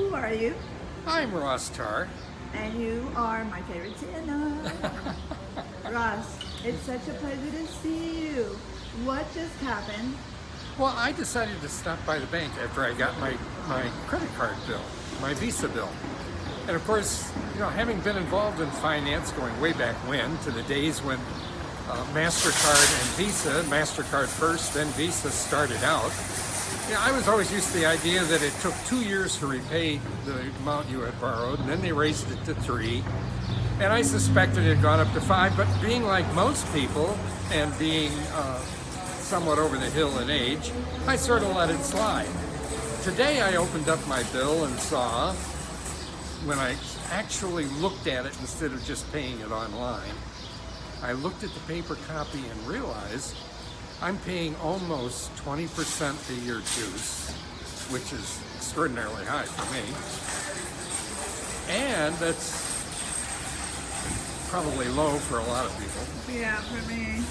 Who are you? I'm Ross Tarr. And you are my favorite Santa. Ross, it's such a pleasure to see you. What just happened? Well, I decided to stop by the bank after I got my credit card bill, my Visa bill. And of course, you know, having been involved in finance going way back when, to the days when MasterCard and Visa, MasterCard first, then Visa started out, you know, I was always used to the idea that it took 2 years to repay the amount you had borrowed, and then they raised it to 3. And I suspected it had gone up to 5, but being like most people and being somewhat over the hill in age, I sort of let it slide. Today I opened up my bill and saw, when I actually looked at it instead of just paying it online, I looked at the paper copy and realized I'm paying almost 20% of your dues, which is extraordinarily high for me. And that's probably low for a lot of people. Yeah, for me.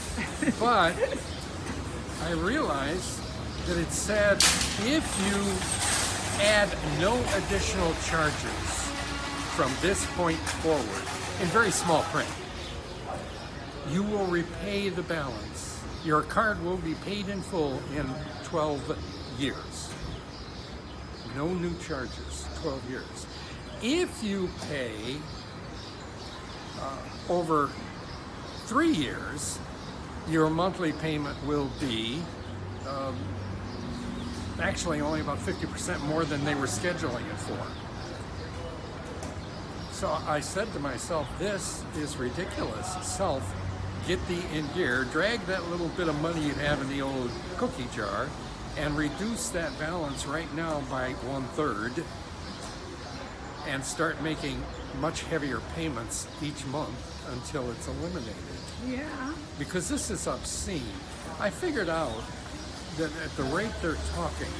But I realized that it said if you add no additional charges from this point forward, in very small print, you will repay the balance. Your card will be paid in full in 12 years. No new charges, 12 years. If you pay over 3 years, your monthly payment will be actually only about 50% more than they were scheduling it for. So I said to myself, this is ridiculous. Self, get thee in gear, drag that little bit of money you have in the old cookie jar and reduce that balance right now by 1/3 and start making much heavier payments each month until it's eliminated. Yeah. Because this is obscene. I figured out that at the rate they're talking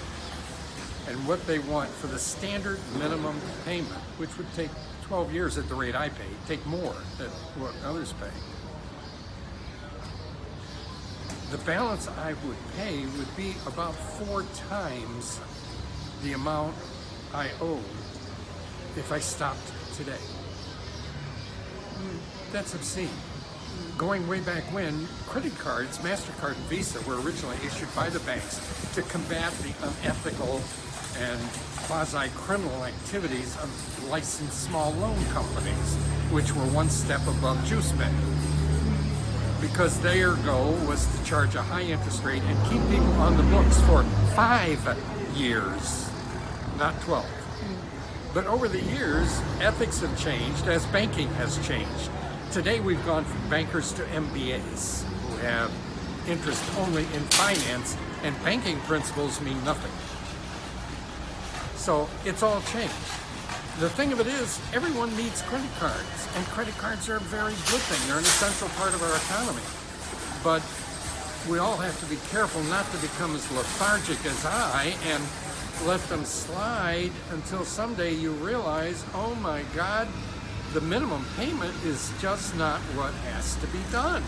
and what they want for the standard minimum payment, which would take 12 years at the rate I pay, take more than what others pay. The balance I would pay would be about 4 times the amount I owed if I stopped today. That's obscene. Going way back when, credit cards, MasterCard and Visa, were originally issued by the banks to combat the unethical and quasi-criminal activities of licensed small loan companies, which were one step above juice men. Because their goal was to charge a high interest rate and keep people on the books for 5 years, not 12. But over the years, ethics have changed as banking has changed. Today we've gone from bankers to MBAs who have interest only in finance, and banking principles mean nothing. So it's all changed. The thing of it is, everyone needs credit cards, and credit cards are a very good thing. They're an essential part of our economy. But we all have to be careful not to become as lethargic as I and let them slide until someday you realize, oh my God, the minimum payment is just not what has to be done.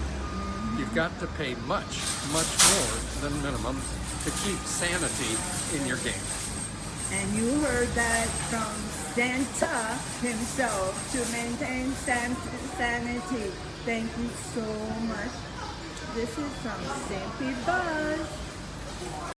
You've got to pay much, much more than minimum to keep sanity in your game. And you heard that from Santa himself, to maintain sanity. Thank you so much. This is from Simply Buzz.